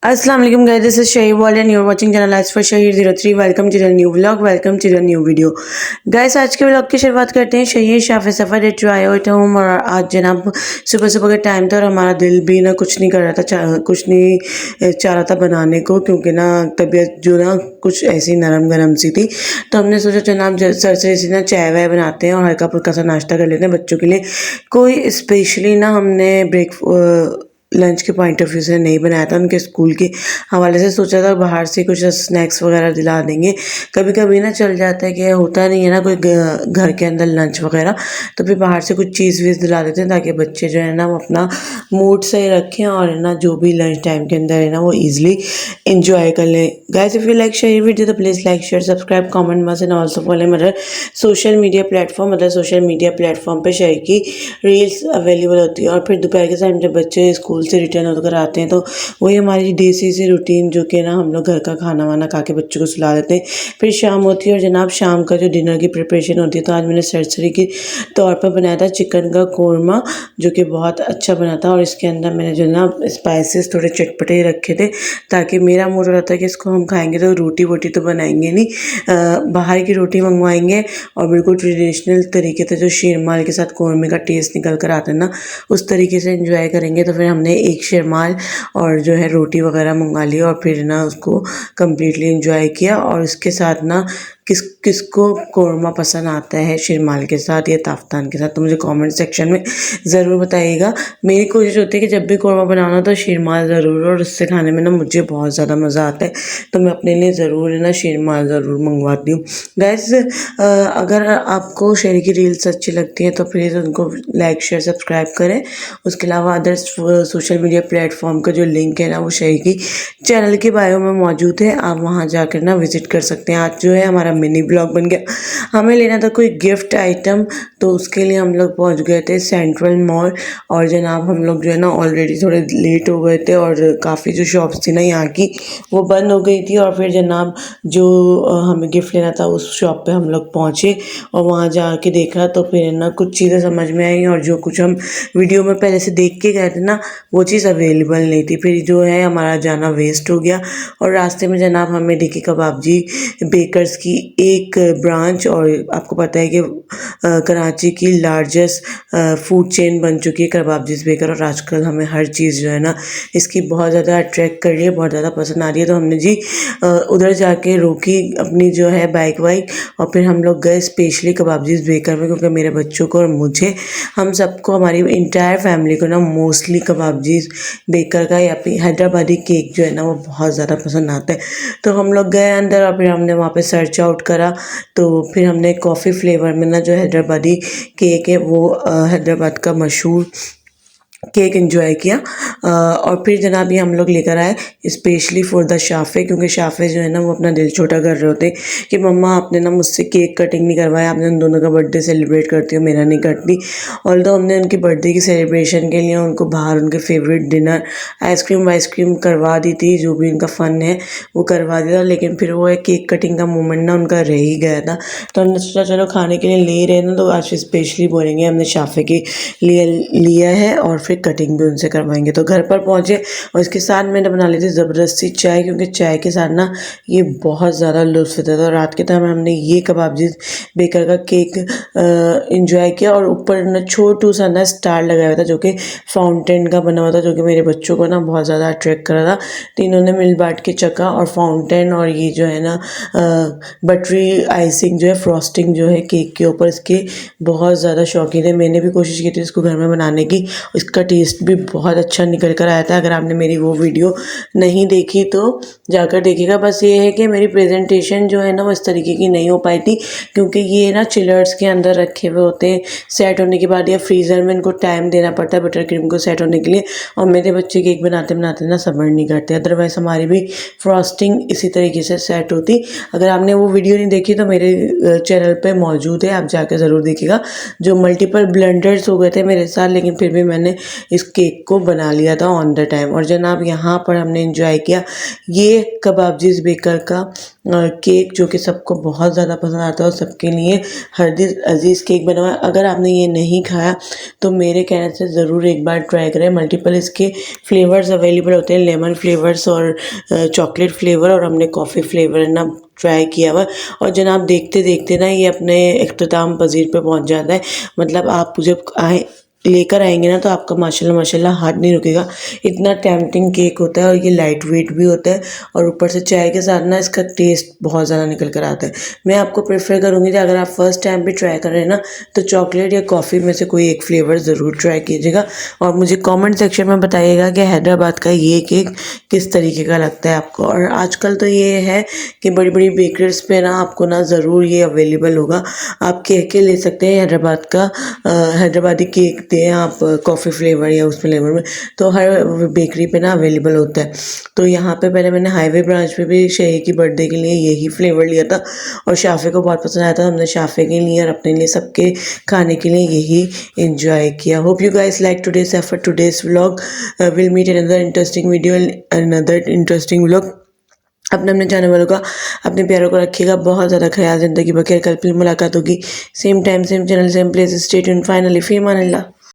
Assalamu alaikum guys, this is Shahid Wali and you're watching channel Lights for Shahid03. Welcome to the new vlog, welcome to the new video. Guys, आज के vlog की शुरुआत करते हैं शहीद शाफे सफ़र डे टू आई एट होम। और आज जनाब सुबह सुबह का टाइम था और हमारा दिल भी ना कुछ नहीं कर रहा था, कुछ नहीं चाह रहा था बनाने को, क्योंकि ना तबीयत जो ना कुछ ऐसी नरम गरम सी थी। तो हमने सोचा जनाब सर से ना चाय वाय बनाते हैं और हल्का फुल्का सा नाश्ता कर लेते हैं बच्चों के लिए। कोई स्पेशली ना हमने लंच के पॉइंट ऑफ व्यू से नहीं बनाया था, उनके स्कूल के हवाले से सोचा था बाहर से कुछ स्नैक्स वगैरह दिला देंगे। कभी कभी ना चल जाता है कि होता नहीं है ना कोई घर के अंदर लंच वगैरह, तो फिर बाहर से कुछ चीज़ वीज़ दिला देते हैं ताकि बच्चे जो है ना वो अपना मूड सही रखें और है ना जो भी लंच टाइम के अंदर है ना वो ईजिली इंजॉय कर लें। Guys, if you like share video तो please like share subscribe comment must and also follow other social media platform पर शेयर की रील्स अवेलेबल होती है। और फिर दोपहर के टाइम जब बच्चे स्कूल से रिटर्न होकर आते हैं तो वही हमारी देसी सी रूटीन जो कि ना हम लोग घर का खाना वाना खा के बच्चों को सुला देते हैं। फिर शाम होती है और जनाब शाम का जो डिनर की प्रिपरेशन होती है, तो आज मैंने सरसरी के तौर पर बनाया था चिकन का कोरमा, जो कि बहुत अच्छा बना था। और इसके अंदर मैंने जो ना स्पाइसेस थोड़े चटपटे रखे थे ताकि मेरा मूड हो रहा था कि इसको हम खाएंगे तो रोटी वोटी तो बनाएंगे नहीं, बाहर की रोटी मंगवाएंगे और बिल्कुल ट्रेडिशनल तरीके से जो शीरमाल के साथ कोरमे का टेस्ट निकल कर आता है ना उस तरीके से एंजॉय करेंगे। तो फिर हमने एक शीरमाल और जो है रोटी वगैरह मंगा ली और फिर ना उसको कम्प्लीटली एंजॉय किया। और इसके साथ ना किसको कोरमा पसंद आता है शीरमाल के साथ या ताफ्तान के साथ, तो मुझे कमेंट सेक्शन में ज़रूर बताइएगा। मेरी कोशिश होती है कि जब भी कोरमा बनाना तो शीरमाल ज़रूर, और उससे खाने में ना मुझे बहुत ज़्यादा मज़ा आता है, तो मैं अपने लिए ज़रूर है ना शीरमाल ज़रूर मंगवाती हूँ। गाइस, अगर आपको शेयर की रील्स अच्छी लगती हैं तो प्लीज़ उनको लाइक शेयर सब्सक्राइब करें। उसके अलावा अदर्स सोशल मीडिया प्लेटफॉर्म का जो लिंक है ना वो शेयर की चैनल के बायो में मौजूद है, आप वहाँ जाकर ना विज़िट कर सकते हैं। आज जो है हमारा मिनी ब्लॉग बन गया। हमें लेना था कोई गिफ्ट आइटम, तो उसके लिए हम लोग पहुंच गए थे सेंट्रल मॉल। और जनाब हम लोग जो है ना ऑलरेडी थोड़े लेट हो गए थे और काफ़ी जो शॉप्स थी ना यहाँ की वो बंद हो गई थी। और फिर जनाब जो हमें गिफ्ट लेना था उस शॉप पे हम लोग पहुँचे और वहाँ जाके देखा तो फिर ना कुछ चीज़ें समझ में आई और जो कुछ हम वीडियो में पहले से देख के गए थे ना वो चीज़ अवेलेबल नहीं थी। फिर जो है हमारा जाना वेस्ट हो गया। और रास्ते में जनाब हमें दिखी कबाबजी बेकर्स की एक ब्रांच, और आपको पता है कि कराची की लार्जेस्ट फूड चेन बन चुकी है कबाबजीज बेकर। और आजकल हमें हर चीज़ जो है ना इसकी बहुत ज़्यादा अट्रैक्ट कर रही है, बहुत ज़्यादा पसंद आ रही है। तो हमने जी उधर जाके रोकी अपनी जो है बाइक वाइक और फिर हम लोग गए स्पेशली कबाबजीज बेकर में, क्योंकि मेरे बच्चों को और मुझे हम सबको हमारी इंटायर फैमिली को ना मोस्टली कबाबजीज बेकर का या फिर हैदराबादी केक जो है ना वो बहुत ज़्यादा पसंद आता है। तो हम लोग गए अंदर और फिर हमने वहाँ पे सर्च आउट करा, तो फिर हमने कॉफ़ी फ्लेवर में ना जो हैदराबादी केक है वो हैदराबाद का मशहूर केक एंजॉय किया। और फिर जनाब ये हम लोग लेकर आए स्पेशली फॉर द शाफ़े, क्योंकि शाफ़े जो है ना वो अपना दिल छोटा कर रहे होते कि मम्मा आपने ना मुझसे केक कटिंग नहीं करवाया, आपने उन दोनों का बर्थडे सेलिब्रेट करती हो, मेरा नहीं करती। और तो हमने उनकी बर्थडे की सेलिब्रेशन के लिए उनको बाहर उनके फेवरेट डिनर आइसक्रीम वाइसक्रीम करवा दी थी, जो भी उनका फ़न है वो करवा दिया। लेकिन फिर वो केक कटिंग का मोमेंट ना उनका रह ही गया था, तो हमने सोचा चलो खाने के लिए ले रहे हैं ना तो आज स्पेशली बोलेंगे हमने शाफ़े के लिए लिया है और फिर कटिंग भी उनसे करवाएंगे। तो घर पर पहुंचे और इसके साथ मैंने बना ली थी ज़बरदस्ती चाय, क्योंकि चाय के साथ ना ये बहुत ज़्यादा लुत्फ़ देता था। और रात के टाइम हमने ये कबाबजी बेकर का केक एंजॉय किया और ऊपर ना छोटू सा ना स्टार लगाया हुआ था जो कि फाउंटेन का बना हुआ था, जो कि मेरे बच्चों को ना बहुत ज़्यादा अट्रैक्ट कर रहा था। तो इन्होंने मिल बांट के चखा और फाउंटेन और ये जो है ना बटरी आइसिंग जो है फ्रॉस्टिंग जो है केक के ऊपर इसके बहुत ज़्यादा शौकीन है। मैंने भी कोशिश की थी इसको घर में बनाने की, इसका टेस्ट भी बहुत अच्छा निकल कर आया था। अगर आपने मेरी वो वीडियो नहीं देखी तो जाकर देखिएगा। बस ये है कि मेरी प्रेजेंटेशन जो है ना वो इस तरीके की नहीं हो पाई थी, क्योंकि ये ना चिलर्स के अंदर रखे हुए होते हैं, सेट होने के बाद या फ्रीज़र में इनको टाइम देना पड़ता है बटर क्रीम को सेट होने के लिए। और मेरे बच्चे केक बनाते बनाते ना सब्र नहीं करते, अदरवाइज़ हमारी भी फ्रॉस्टिंग इसी तरीके से सेट होती। अगर आपने वो वीडियो नहीं देखी तो मेरे चैनल पर मौजूद है, आप जाकर ज़रूर देखिएगा। जो मल्टीपल ब्लंडर्स हो गए थे मेरे साथ, लेकिन फिर भी मैंने इस केक को बना लिया था ऑन द टाइम। और जनाब यहाँ पर हमने इंजॉय किया ये कबाबजीज़ बेकर का केक, जो कि सबको बहुत ज़्यादा पसंद आता है और सबके लिए हरदिल अजीज़ केक बना हुआ है। अगर आपने ये नहीं खाया तो मेरे कहने से ज़रूर एक बार ट्राई करें। मल्टीपल इसके फ्लेवर्स अवेलेबल होते हैं, लेमन फ्लेवर्स और चॉकलेट फ्लेवर, और हमने कॉफ़ी फ्लेवर ना ट्राई किया हुआ। और जनाब देखते देखते ना ये अपने इख्तिताम पजीर पे पहुंच जाता है। मतलब आप जब आए लेकर आएंगे ना तो आपका माशाल्लाह माशाल्लाह हाथ नहीं रुकेगा, इतना टेम्पटिंग केक होता है। और ये लाइट वेट भी होता है और ऊपर से चाय के साथ ना इसका टेस्ट बहुत ज़्यादा निकल कर आता है। मैं आपको प्रेफर करूँगी कि अगर आप फर्स्ट टाइम भी ट्राई कर रहे हैं ना तो चॉकलेट या कॉफ़ी में से कोई एक फ्लेवर ज़रूर ट्राई कीजिएगा और मुझे कमेंट सेक्शन में बताइएगा कि हैदराबाद का ये केक किस तरीके का लगता है आपको। और आजकल तो ये है कि बड़ी बड़ी बेकरीज पे ना आपको ना ज़रूर ये अवेलेबल होगा, आप कह के ले सकते हैं हैदराबाद का हैदराबादी केक हैं आप कॉफ़ी फ्लेवर या उस फ्लेवर में, तो हर बेकरी पे ना अवेलेबल होता है। तो यहाँ पे पहले मैंने हाईवे ब्रांच पे भी शही की बर्थडे के लिए यही फ्लेवर लिया था और शाफ़े को बहुत पसंद आया था। हमने शाफ़े के लिए और अपने लिए सबके खाने के लिए यही इंजॉय किया। Hope you guys like today's effort today's vlog. Will meet another interesting video, another interesting vlog. अपने जाने वालों का, अपने प्यारों को रखिएगा बहुत ज़्यादा ख्याल। ज़िंदगी बखैर, कल फिर मुलाकात होगी, same time same channel same place. Stay tuned. Finally फी अमान अल्लाह।